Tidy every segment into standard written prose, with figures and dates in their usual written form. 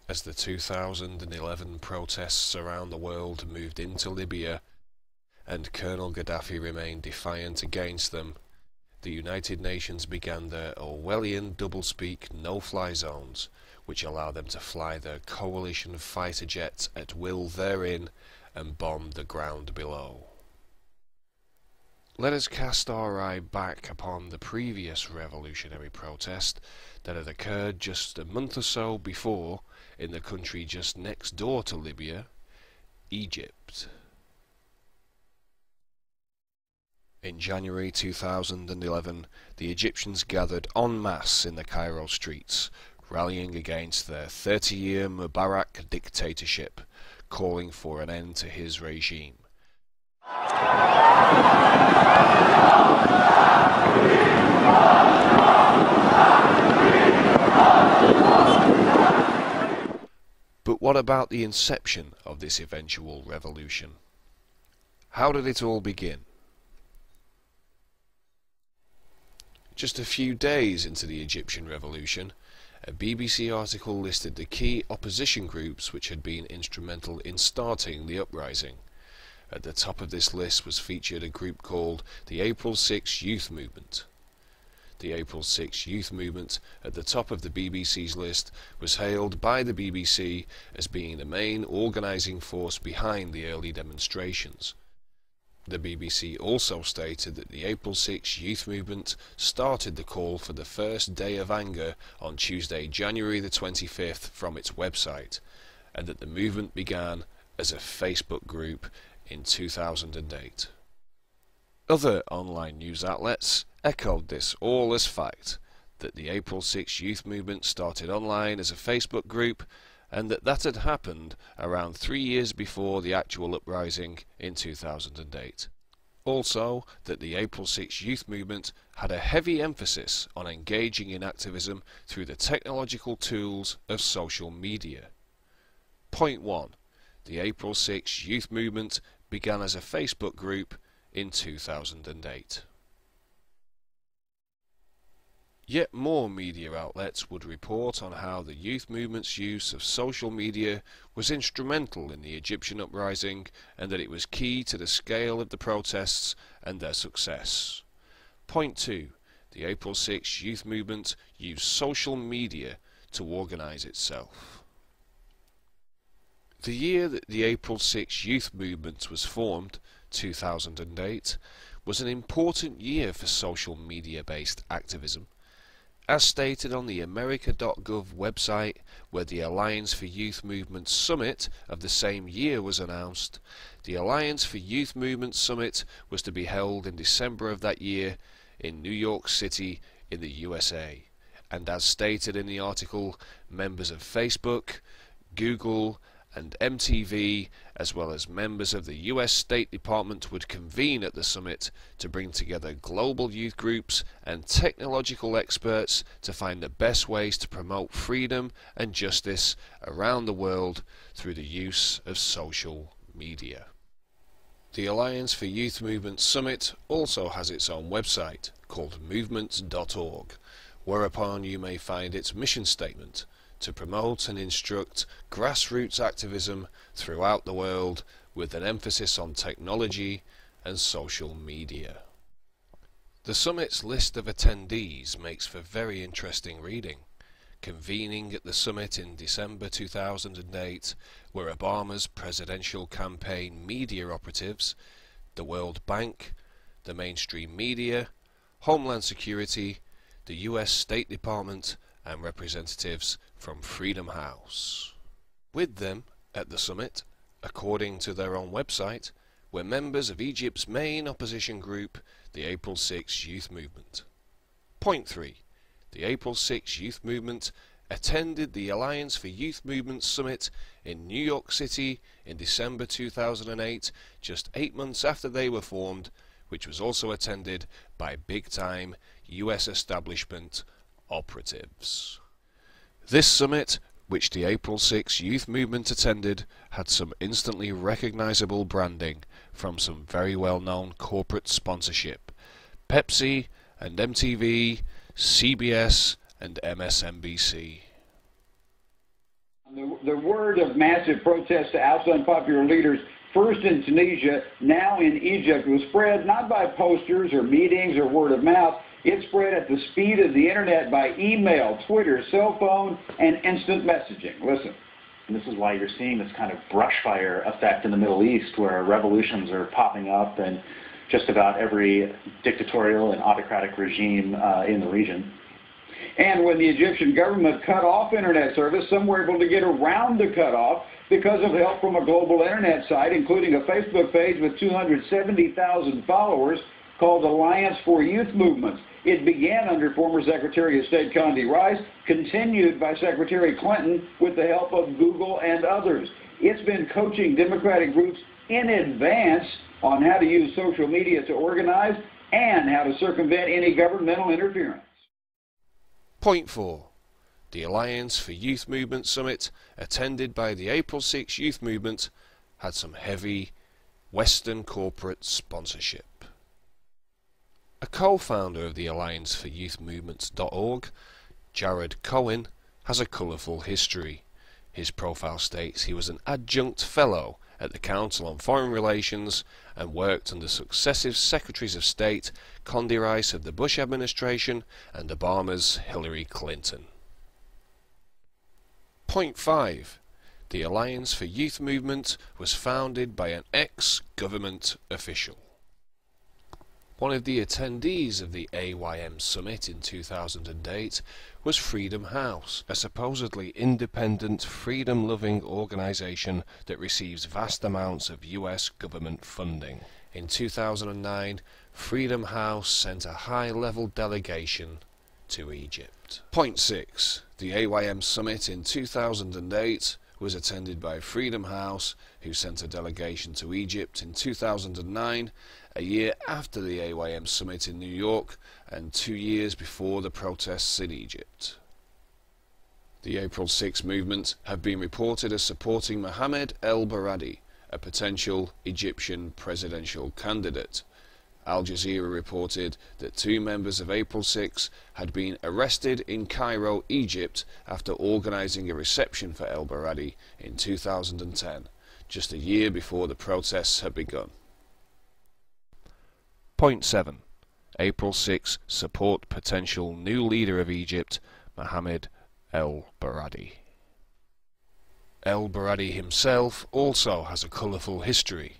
As the 2011 protests around the world moved into Libya and Colonel Gaddafi remained defiant against them, the United Nations began their Orwellian doublespeak no-fly zones, which allow them to fly their coalition fighter jets at will therein and bomb the ground below. Let us cast our eye back upon the previous revolutionary protest that had occurred just a month or so before in the country just next door to Libya, Egypt. In January 2011, the Egyptians gathered en masse in the Cairo streets, rallying against their 30-year Mubarak dictatorship, calling for an end to his regime. But what about the inception of this eventual revolution? How did it all begin? Just a few days into the Egyptian revolution, a BBC article listed the key opposition groups which had been instrumental in starting the uprising. At the top of this list was featured a group called the April 6 Youth Movement. The April 6 Youth Movement, at the top of the BBC's list, was hailed by the BBC as being the main organising force behind the early demonstrations. The BBC also stated that the April 6 Youth Movement started the call for the first day of anger on Tuesday, January the 25th from its website, and that the movement began as a Facebook group in 2008. Other online news outlets echoed this all as fact, that the April 6 Youth Movement started online as a Facebook group, and that had happened around 3 years before the actual uprising in 2008. Also, that the April 6 Youth Movement had a heavy emphasis on engaging in activism through the technological tools of social media. Point 1. The April 6 Youth Movement began as a Facebook group in 2008. Yet more media outlets would report on how the youth movement's use of social media was instrumental in the Egyptian uprising and that it was key to the scale of the protests and their success. Point 2. The April 6 youth movement used social media to organise itself. The year that the April 6 youth movement was formed, 2008, was an important year for social media-based activism. As stated on the America.gov website, where the Alliance for Youth Movement Summit of the same year was announced, the Alliance for Youth Movement Summit was to be held in December of that year in New York City in the USA. And as stated in the article, members of Facebook, Google, and MTV, as well as members of the US State Department, would convene at the summit to bring together global youth groups and technological experts to find the best ways to promote freedom and justice around the world through the use of social media. The Alliance for Youth Movement Summit also has its own website called movement.org, whereupon you may find its mission statement to promote and instruct grassroots activism throughout the world with an emphasis on technology and social media. The summit's list of attendees makes for very interesting reading. Convening at the summit in December 2008 were Obama's presidential campaign media operatives, the World Bank, the mainstream media, Homeland Security, the US State Department, and representatives from Freedom House. With them at the summit, according to their own website, were members of Egypt's main opposition group, the April 6 Youth Movement. Point 3. The April 6 Youth Movement attended the Alliance for Youth Movement Summit in New York City in December 2008, just 8 months after they were formed, which was also attended by big-time US establishment operatives. This summit, which the April 6 Youth Movement attended, had some instantly recognizable branding from some very well-known corporate sponsorship: Pepsi and MTV, CBS and MSNBC. The word of massive protest to oust unpopular leaders, first in Tunisia, now in Egypt, was spread not by posters or meetings or word of mouth. It spread at the speed of the internet by email, Twitter, cell phone, and instant messaging. Listen. And this is why you're seeing this kind of brush fire effect in the Middle East, where revolutions are popping up in just about every dictatorial and autocratic regime in the region. And when the Egyptian government cut off internet service, some were able to get around the cutoff because of help from a global internet site, including a Facebook page with 270,000 followers called Alliance for Youth Movements. It began under former Secretary of State Condi Rice, continued by Secretary Clinton with the help of Google and others. It's been coaching Democratic groups in advance on how to use social media to organize and how to circumvent any governmental interference. Point 4. The Alliance for Youth Movement Summit, attended by the April 6 Youth Movement, had some heavy Western corporate sponsorship. A co-founder of the Alliance for Youth Movements.org, Jared Cohen, has a colourful history. His profile states he was an adjunct fellow at the Council on Foreign Relations and worked under successive Secretaries of State, Condi Rice of the Bush administration and Obama's Hillary Clinton. Point 5. The Alliance for Youth Movement was founded by an ex-government official. One of the attendees of the AYM Summit in 2008 was Freedom House, a supposedly independent, freedom-loving organisation that receives vast amounts of US government funding. In 2009, Freedom House sent a high-level delegation to Egypt. Point 6. The AYM Summit in 2008 was attended by Freedom House, who sent a delegation to Egypt in 2009, a year after the AYM Summit in New York and 2 years before the protests in Egypt. The April 6 movement have been reported as supporting Mohammed el-Baradei, a potential Egyptian presidential candidate. Al Jazeera reported that 2 members of April 6 had been arrested in Cairo, Egypt, after organising a reception for el-Baradei in 2010, just a year before the protests had begun. Point 7. April 6 support potential new leader of Egypt, Mohammed el-Baradei. El-Baradei himself also has a colourful history.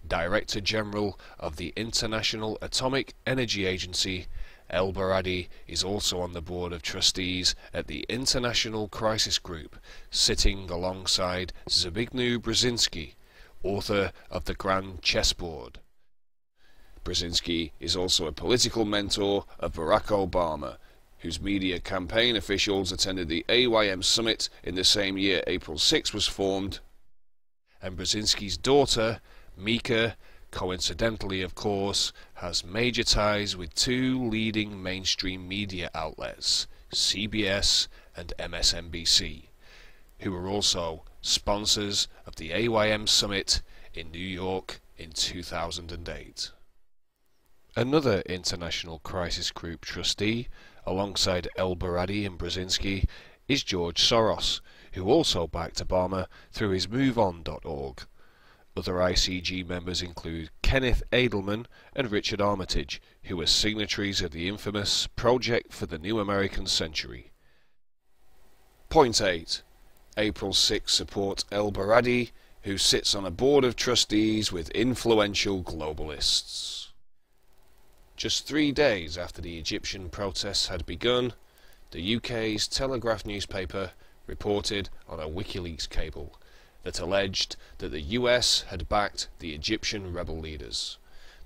Director General of the International Atomic Energy Agency, el-Baradei is also on the board of trustees at the International Crisis Group, sitting alongside Zbigniew Brzezinski, author of The Grand Chessboard. Brzezinski is also a political mentor of Barack Obama, whose media campaign officials attended the AYM Summit in the same year April 6 was formed, and Brzezinski's daughter, Mika, coincidentally of course, has major ties with 2 leading mainstream media outlets, CBS and MSNBC, who were also sponsors of the AYM Summit in New York in 2008. Another International Crisis Group trustee, alongside el-Baradei and Brzezinski, is George Soros, who also backed Obama through his MoveOn.org. Other ICG members include Kenneth Edelman and Richard Armitage, who are signatories of the infamous Project for the New American Century. Point 8. April 6 support el-Baradei, who sits on a board of trustees with influential globalists. Just 3 days after the Egyptian protests had begun, the UK's Telegraph newspaper reported on a WikiLeaks cable that alleged that the US had backed the Egyptian rebel leaders.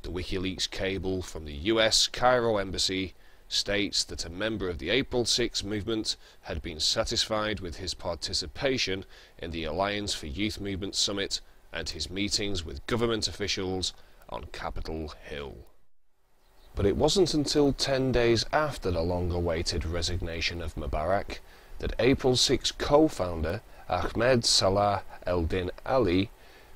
The WikiLeaks cable from the US Cairo embassy states that a member of the April 6 movement had been satisfied with his participation in the Alliance for Youth Movement Summit and his meetings with government officials on Capitol Hill. But it wasn't until 10 days after the long-awaited resignation of Mubarak that April 6 co-founder Ahmed Salah el-Din Ali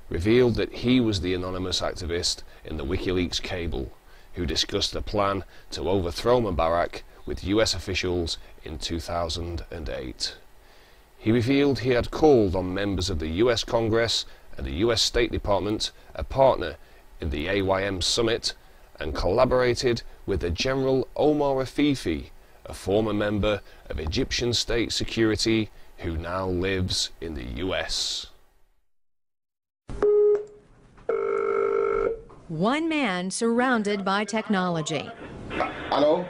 revealed that he was the anonymous activist in the WikiLeaks cable who discussed a plan to overthrow Mubarak with US officials in 2008. He revealed he had called on members of the US Congress and the US State Department, a partner in the AYM summit, and collaborated with the General Omar Afifi, a former member of Egyptian state security who now lives in the US. One man surrounded by technology. Hello?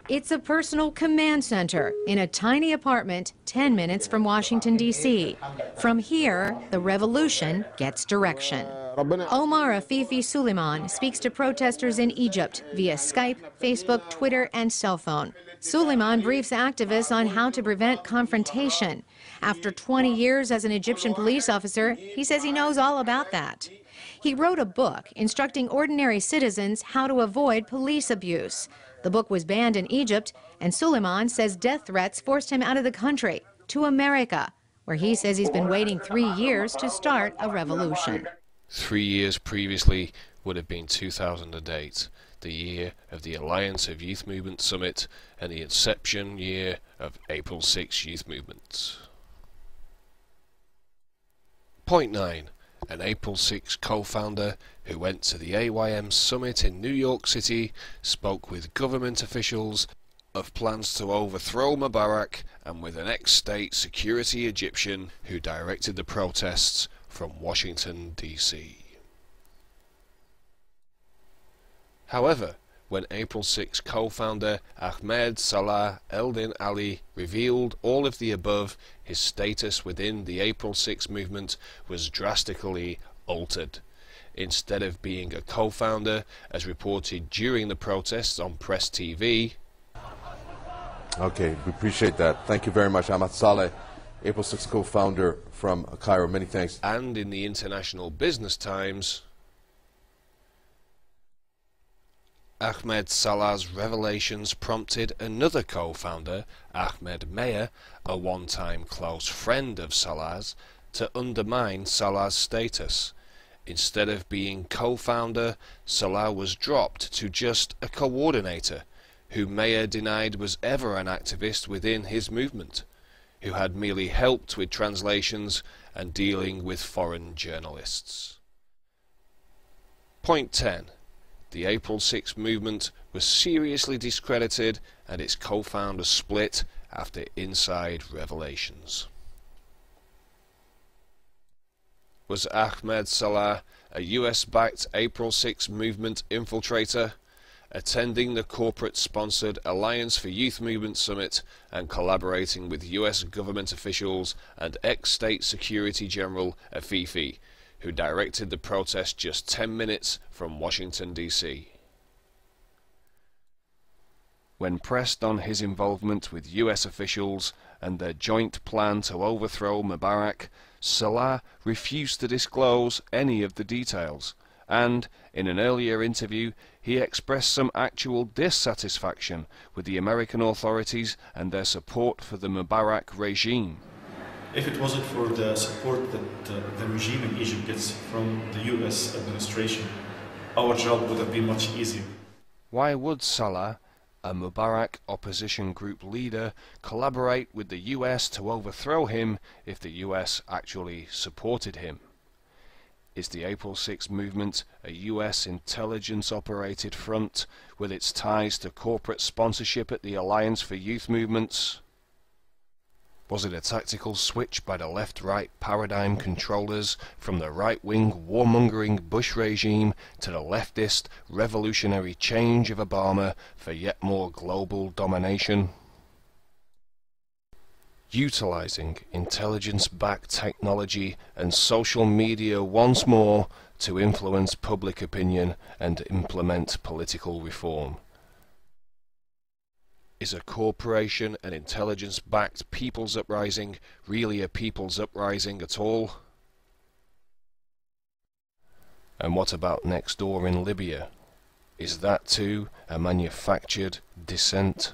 It's a personal command center in a tiny apartment 10 minutes from Washington, D.C. From here, the revolution gets direction. Omar Afifi Suleiman speaks to protesters in Egypt via Skype, Facebook, Twitter, and cell phone. Suleiman briefs activists on how to prevent confrontation. After 20 years as an Egyptian police officer, he says he knows all about that. He wrote a book instructing ordinary citizens how to avoid police abuse. The book was banned in Egypt, and Suleiman says death threats forced him out of the country, to America, where he says he's been waiting 3 years to start a revolution. 3 years previously would have been 2008, the year of the Alliance of Youth Movement Summit and the inception year of April 6 Youth Movement. Point 9. An April 6 co-founder who went to the AYM summit in New York City spoke with government officials of plans to overthrow Mubarak and with an ex-state security Egyptian who directed the protests from Washington, D.C. However, when April 6 co-founder Ahmed Salah Eldin Ali revealed all of the above, his status within the April 6 movement was drastically altered. Instead of being a co-founder, as reported during the protests on Press TV. Okay, we appreciate that. Thank you very much, Ahmed Saleh, April 6 co-founder from Cairo. Many thanks. And in the International Business Times, Ahmed Salah's revelations prompted another co-founder, Ahmed Meir, a one-time close friend of Salah's, to undermine Salah's status. Instead of being co-founder, Salah was dropped to just a coordinator, who Meir denied was ever an activist within his movement, who had merely helped with translations and dealing with foreign journalists. Point 10. The April 6 movement was seriously discredited and its co-founders split after inside revelations. Was Ahmed Salah a US-backed April 6 movement infiltrator, attending the corporate-sponsored Alliance for Youth Movement Summit and collaborating with US government officials and ex-state security general Afifi, who directed the protest just 10 minutes from Washington, D.C. When pressed on his involvement with US officials and their joint plan to overthrow Mubarak, Salah refused to disclose any of the details, and, in an earlier interview, he expressed some actual dissatisfaction with the American authorities and their support for the Mubarak regime. If it wasn't for the support that the regime in Egypt gets from the US administration, our job would have been much easier. Why would Salah, a Mubarak opposition group leader, collaborate with the US to overthrow him if the US actually supported him? Is the April 6 movement a US intelligence-operated front with its ties to corporate sponsorship at the Alliance for Youth Movements? Was it a tactical switch by the left-right paradigm controllers from the right-wing warmongering Bush regime to the leftist revolutionary change of Obama for yet more global domination? Utilizing intelligence-backed technology and social media once more to influence public opinion and implement political reform. Is a corporation and intelligence-backed people's uprising really a people's uprising at all? And what about next door in Libya? Is that too a manufactured dissent?